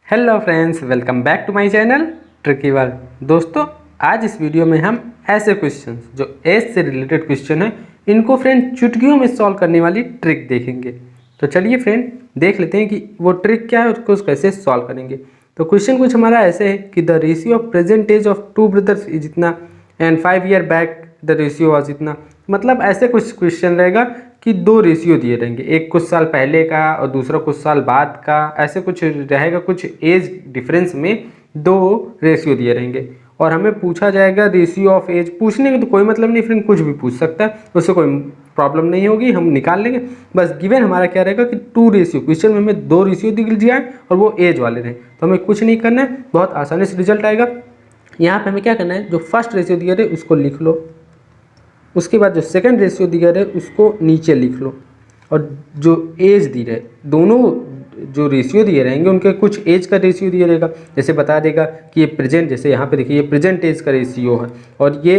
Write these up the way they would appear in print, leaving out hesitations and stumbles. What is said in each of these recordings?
Hello friends, welcome back to my channel tricky world. दोस्तों, आज इस वीडियो में हम ऐसे क्वेश्चंस जो एज से रिलेटेड क्वेश्चन है इनको फ्रेंड चुटकियों में सॉल्व करने वाली ट्रिक देखेंगे। तो चलिए फ्रेंड देख लेते हैं कि वो ट्रिक क्या है, उसको कैसे सॉल्व करेंगे। तो क्वेश्चन कुछ हमारा ऐसे है कि the ratio of present age of two brothers is इतना and 5 year back the ratio was इतना। मतलब ऐसे कुछ क्वेश्चन रहेगा कि दो रेशियो दिए रहेंगे, एक कुछ साल पहले का और दूसरा कुछ साल बाद का, ऐसे कुछ रहेगा। कुछ एज डिफरेंस में दो रेशियो दिए रहेंगे और हमें पूछा जाएगा रेशियो ऑफ एज। पूछने का तो कोई मतलब नहीं फ्रेंड, कुछ भी पूछ सकता है, उससे कोई प्रॉब्लम नहीं होगी, हम निकाल लेंगे। बस गिवन हमारा क्या रहेगा कि टू रेशियो, क्वेश्चन में हमें दो रेशियो दिख जाए और वो एज वाले रहे, तो हमें कुछ नहीं करना है, बहुत आसानी से रिजल्ट आएगा। यहाँ पे हमें क्या करना है, जो फर्स्ट रेशियो दिया रहे उसको लिख लो, उसके बाद जो सेकंड रेशियो दिया रहे उसको नीचे लिख लो, और जो एज दी रहे दोनों जो रेशियो दिए रहेंगे उनके कुछ एज का रेशियो दिया रहेगा। जैसे बता देगा कि ये प्रेजेंट, जैसे यहाँ पे देखिए ये प्रेजेंट एज का रेशियो है और ये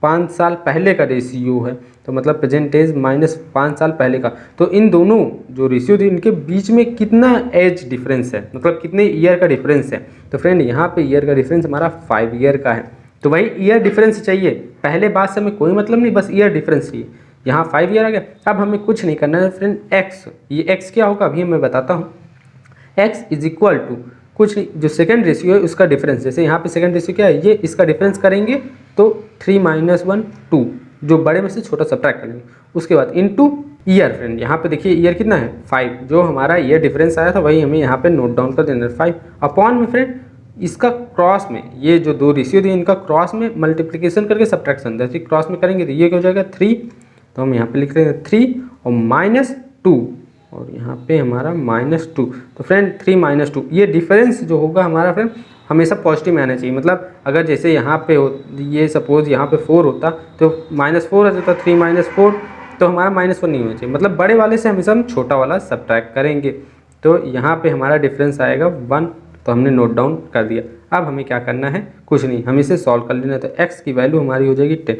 5 साल पहले का रेशियो है, तो मतलब प्रेजेंट एज माइनस 5 साल पहले का। तो इन दोनों जो रेशियो दिए इनके बीच में कितना एज डिफरेंस है, मतलब कितने ईयर का डिफरेंस है। तो फ्रेंड यहाँ पे ईयर का डिफरेंस हमारा 5 ईयर का है, तो भाई ईयर डिफरेंस चाहिए। पहले बात से हमें कोई मतलब नहीं, बस ईयर डिफरेंस चाहिए। यहाँ 5 ईयर आ गया। अब हमें कुछ नहीं करना है फ्रेंड, एक्स, ये एक्स क्या होगा अभी मैं बताता हूँ। एक्स इज इक्वल टू कुछ नहीं, जो सेकंड रेशियो है उसका डिफरेंस, जैसे यहाँ पे सेकंड रेशियो क्या है, ये इसका डिफरेंस करेंगे तो 3 - 1 2, जो बड़े में से छोटा सब्ट्रैक्ट करेंगे, उसके बाद इनटू ईयर। फ्रेंड यहाँ पे देखिए ईयर कितना है 5, जो हमारा ईयर डिफरेंस आया था वही हमें यहाँ पे नोट डाउन कर देना है 5 अपॉन में फ्रेंड इसका क्रॉस में, ये जो दो रेशियो दिए इनका क्रॉस में मल्टीप्लिकेशन करके सब्ट्रैक्शन, जैसे क्रॉस में करेंगे तो ये क्या हो जाएगा 3, तो हम यहाँ पे लिख रहे हैं 3 और -2, और यहाँ पे हमारा -2। तो फ्रेंड 3 - 2, ये डिफरेंस जो होगा हमारा फ्रेंड हमेशा पॉजिटिव में आना चाहिए। मतलब अगर जैसे यहाँ पे हो, ये सपोज यहाँ पे 4 होता तो -4 आ जाता, 3 - 4, तो हमारा -1 नहीं होना चाहिए। मतलब बड़े वाले से हमेशा हम छोटा वाला सब्ट्रैक्ट करेंगे, तो यहाँ पे हमारा डिफरेंस आएगा 1, तो हमने नोट डाउन कर दिया। अब हमें क्या करना है, कुछ नहीं, हम इसे सॉल्व कर लेना है। तो x की वैल्यू हमारी हो जाएगी 10,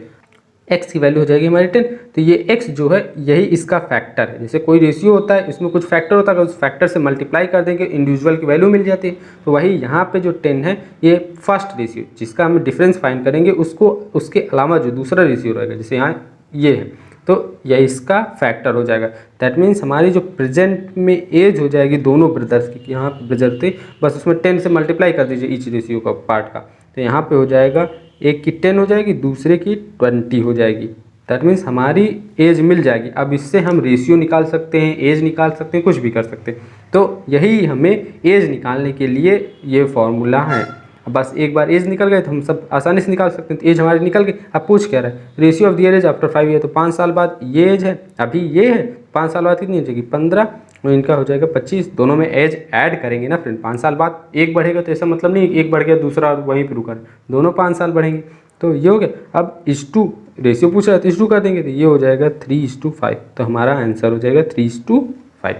x की वैल्यू हो जाएगी हमारी 10। तो ये x जो है यही इसका फैक्टर है। जैसे कोई रेशियो होता है इसमें कुछ फैक्टर होता है, उस फैक्टर से मल्टीप्लाई कर देंगे इंडिविजुअल की वैल्यू मिल जाती है। तो वही यहाँ पे जो 10 है ये फर्स्ट रेशियो जिसका हम डिफरेंस फाइंड करेंगे, उसको उसके अलावा जो दूसरा रेशियो रहेगा, जैसे यहाँ ये है, तो यह इसका फैक्टर हो जाएगा। दैट मीन्स हमारी जो प्रेजेंट में एज हो जाएगी दोनों ब्रदर्स की, यहाँ ब्रदर थे, बस उसमें 10 से मल्टीप्लाई कर दीजिए ईच रेशियो का पार्ट का, तो यहाँ पे हो जाएगा एक की 10 हो जाएगी, दूसरे की 20 हो जाएगी। दैट मीन्स हमारी एज मिल जाएगी। अब इससे हम रेशियो निकाल सकते हैं, एज निकाल सकते हैं, कुछ भी कर सकते हैं। तो यही हमें एज निकालने के लिए ये फॉर्मूला है। बस एक बार एज निकल गए तो हम सब आसानी से निकाल सकते हैं। तो एज हमारी निकल गई। अब पूछ क्या रहा है, ratio of their age after 5 year, तो 5 साल बाद ये एज है, अभी ये है, 5 साल बाद कितनी हो जाएगी 15, और इनका हो जाएगा 25। दोनों में एज ऐड करेंगे ना फ्रेंड, 5 साल बाद एक बढ़ेगा, तो ऐसा मतलब नहीं एक बढ़ गया दूसरा वहीं पर रुका, दोनों 5 साल बढ़ेंगे। तो ये हो गया। अब इस-टू रेशियो पूछ रहा है तो इस-टू कर देंगे, तो ये हो जाएगा 3:5, तो हमारा आंसर हो जाएगा 3:5।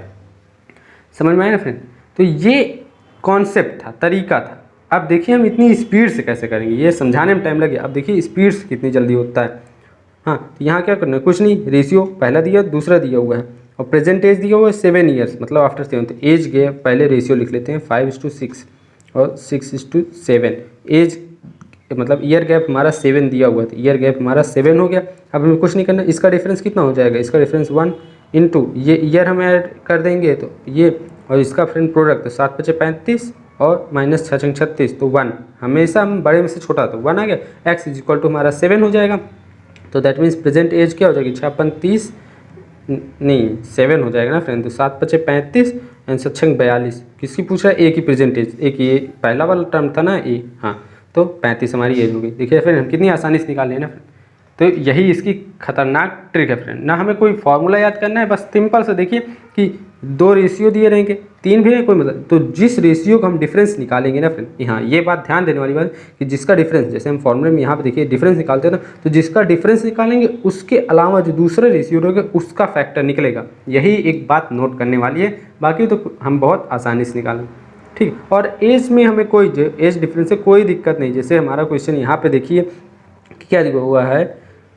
समझ में आया ना फ्रेंड। तो ये कॉन्सेप्ट था, तरीका था। अब देखिए हम इतनी स्पीड से कैसे करेंगे, ये समझाने में टाइम लगे। अब देखिए स्पीड से कितनी जल्दी होता है। हाँ, तो यहाँ क्या करना है, कुछ नहीं, रेशियो पहला दिया दूसरा दिया हुआ है और प्रेजेंट एज दिया हुआ है 7 ईयर्स, मतलब आफ्टर 7। तो एज गए, पहले रेशियो लिख लेते हैं 5:6 और 6:7। एज मतलब ईयर गैप हमारा 7 दिया हुआ है, तो ईयर गैप हमारा 7 हो गया। अब हमें कुछ नहीं करना, इसका डिफरेंस कितना हो जाएगा, इसका डिफरेंस 1 इंटू ये ईयर हम ऐड कर देंगे, तो ये और इसका फ्रेंड प्रोडक्ट, तो 7 × 5 = 35 और -6 × 36, तो 1, हमेशा हम बड़े में से छोटा, तो 1 आ गया। x इज इक्वल टू हमारा 7 हो जाएगा। तो दैट मीन्स प्रेजेंट एज क्या हो जाएगी, 6 × 30 नहीं 7 हो जाएगा ना फ्रेंड। तो 7 × 5 = 35 एंड 6 × 42, किसकी पूछ रहा है, ए की प्रेजेंट एज, एक ये पहला वाला टर्म था ना ए, हाँ, तो 35 हमारी एज हो गई। देखिए फ्रेंड हम कितनी आसानी से निकाल लें ना फ्रेंड। तो यही इसकी खतरनाक ट्रिक है फ्रेंड। ना हमें कोई फार्मूला याद करना है, बस सिंपल से देखिए कि दो रेशियो दिए रहेंगे, 3 भी है कोई मतलब, तो जिस रेशियो का हम डिफरेंस निकालेंगे ना फ्रेंड, यहाँ ये बात ध्यान देने वाली बात कि जिसका डिफरेंस, जैसे हम फॉर्मूले में यहाँ पे देखिए डिफरेंस निकालते हैं ना, तो जिसका डिफरेंस निकालेंगे उसके अलावा जो दूसरा रेशियो रहेगा उसका फैक्टर निकलेगा। यही एक बात नोट करने वाली है, बाकी तो हम बहुत आसानी से निकालेंगे, ठीक। और एज में हमें कोई एज डिफरेंस से कोई दिक्कत नहीं। जैसे हमारा क्वेश्चन यहाँ पे देखिए क्या दिया हुआ है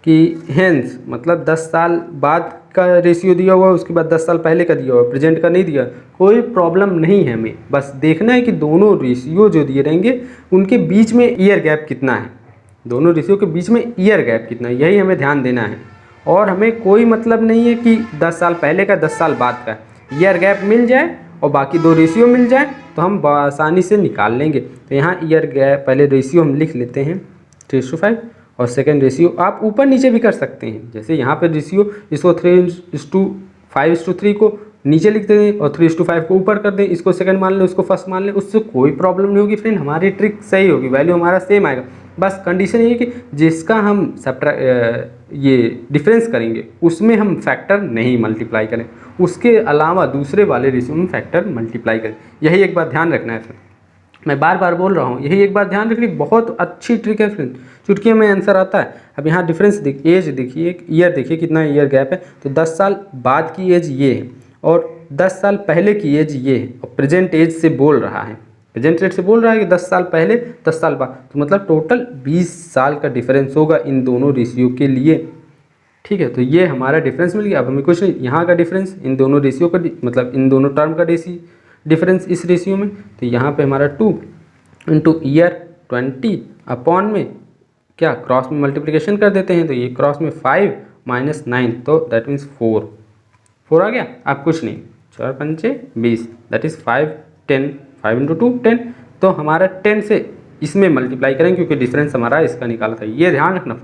कि हेंस मतलब 10 साल बाद का रेशियो दिया हुआ है, उसके बाद 10 साल पहले का दिया हुआ है, प्रेजेंट का नहीं दिया, कोई प्रॉब्लम नहीं है हमें। बस देखना है कि दोनों रेशियो जो दिए रहेंगे उनके बीच में ईयर गैप कितना है, दोनों रेशियो के बीच में ईयर गैप कितना है, यही हमें ध्यान देना है। और हमें कोई मतलब नहीं है कि 10 साल पहले का 10 साल बाद का, ईयर गैप मिल जाए और बाकी दो रेशियो मिल जाए तो हम आसानी से निकाल लेंगे। तो यहाँ ईयर गैप पहले रेशियो हम लिख लेते हैं 3:5 और सेकेंड रेशियो आप ऊपर नीचे भी कर सकते हैं। जैसे यहाँ पे रेशियो इसको 3:5:3 को नीचे लिख दें और 3:5 को ऊपर कर दें, इसको सेकंड मान लें, उसको फर्स्ट मान लें, उससे कोई प्रॉब्लम नहीं होगी फ्रेंड, हमारी ट्रिक सही होगी, वैल्यू हमारा सेम आएगा। बस कंडीशन ये है कि जिसका हम ये डिफरेंस करेंगे उसमें हम फैक्टर नहीं मल्टीप्लाई करें, उसके अलावा दूसरे वाले रेशियो में फैक्टर मल्टीप्लाई करें। यही एक बात ध्यान रखना है फ्रेंड, मैं बार बार बोल रहा हूँ, यही एक बात ध्यान रखनी, बहुत अच्छी ट्रिक है फ्रेंड, चुटकियों में आंसर आता है। अब यहाँ डिफरेंस देखिए, एज देखिए, ईयर देखिए कितना ईयर गैप है। तो 10 साल बाद की एज ये है और 10 साल पहले की एज ये है, और प्रेजेंट एज से बोल रहा है, प्रेजेंट रेट से बोल रहा है कि 10 साल पहले 10 साल बाद, तो मतलब टोटल 20 साल का डिफरेंस होगा इन दोनों रेशियो के लिए। ठीक है, तो ये हमारा डिफरेंस मिल गया। अब हमें कुछ नहीं, यहाँ का डिफरेंस इन दोनों रेशियो का मतलब इन दोनों टर्म का डिफरेंस इस रेशियो में, तो यहाँ पे हमारा 2 इंटू ईयर 20 अपॉन में क्या क्रॉस में मल्टीप्लिकेशन कर देते हैं, तो ये क्रॉस में 5 माइनस 9, तो दैट मीन्स 4 आ गया। अब कुछ नहीं, 4 पंचे 20, दैट इज़ 5 10, 5 इंटू 2 10, तो हमारा 10 से इसमें मल्टीप्लाई करेंगे क्योंकि डिफरेंस हमारा इसका निकाला था। ये ध्यान रखना,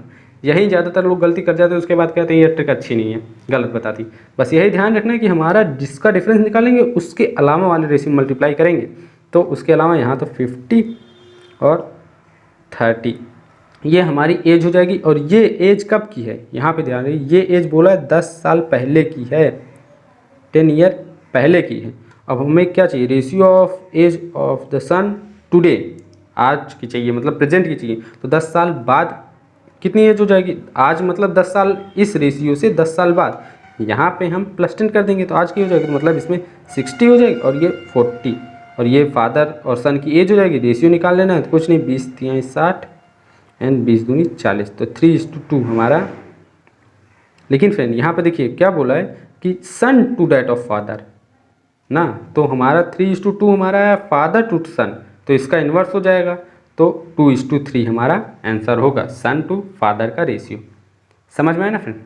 यही ज़्यादातर लोग गलती कर जाते हैं, उसके बाद कहते हैं ये ट्रिक अच्छी नहीं है, गलत बताती। बस यही ध्यान रखना है कि हमारा जिसका डिफरेंस निकालेंगे उसके अलावा वाले रेशियो मल्टीप्लाई करेंगे, तो उसके अलावा यहाँ तो 50 और 30 ये हमारी एज हो जाएगी। और ये एज कब की है, यहाँ पे ध्यान रखिए, ये एज बोला है 10 साल पहले की है, 10 ईयर पहले की है। अब हमें क्या चाहिए, ratio of age of the son today, आज की चाहिए, मतलब प्रेजेंट की चाहिए। तो 10 साल बाद कितनी एज हो जाएगी, आज मतलब 10 साल इस रेशियो से 10 साल बाद, यहाँ पे हम +10 कर देंगे तो आज की हो जाएगी, तो मतलब इसमें 60 हो जाएगी और ये 40, और ये फादर और सन की एज हो जाएगी। रेशियो निकाल लेना है, तो कुछ नहीं, 20 × 60 एंड 20 दूनी 40, तो 3:2 हमारा। लेकिन फ्रेंड यहाँ पे देखिए क्या बोला है कि सन टू डैट ऑफ फादर ना, तो हमारा 3:2 हमारा है फादर टू सन, तो इसका इन्वर्स हो जाएगा, तो 2:3 हमारा आंसर होगा, सन टू फादर का रेशियो। समझ में आया ना फ्रेंड।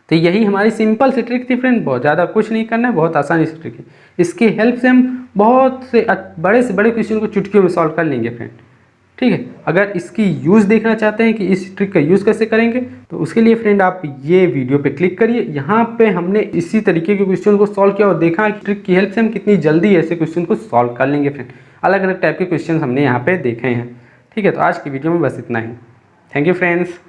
तो यही हमारी सिंपल सी ट्रिक थी फ्रेंड, बहुत ज़्यादा कुछ नहीं करना है, बहुत आसानी से ट्रिक है। इसकी हेल्प से हम बहुत से बड़े क्वेश्चन को चुटकियों में सॉल्व कर लेंगे फ्रेंड। ठीक है, अगर इसकी यूज़ देखना चाहते हैं कि इस ट्रिक का यूज़ कैसे करेंगे, तो उसके लिए फ्रेंड आप ये वीडियो पे क्लिक करिए। यहाँ पे हमने इसी तरीके के क्वेश्चन को सॉल्व किया और देखा कि ट्रिक की हेल्प से हम कितनी जल्दी ऐसे क्वेश्चन को सॉल्व कर लेंगे फ्रेंड। अलग अलग टाइप के क्वेश्चन हमने यहाँ पे देखे हैं। ठीक है, तो आज की वीडियो में बस इतना ही। Thank you friends.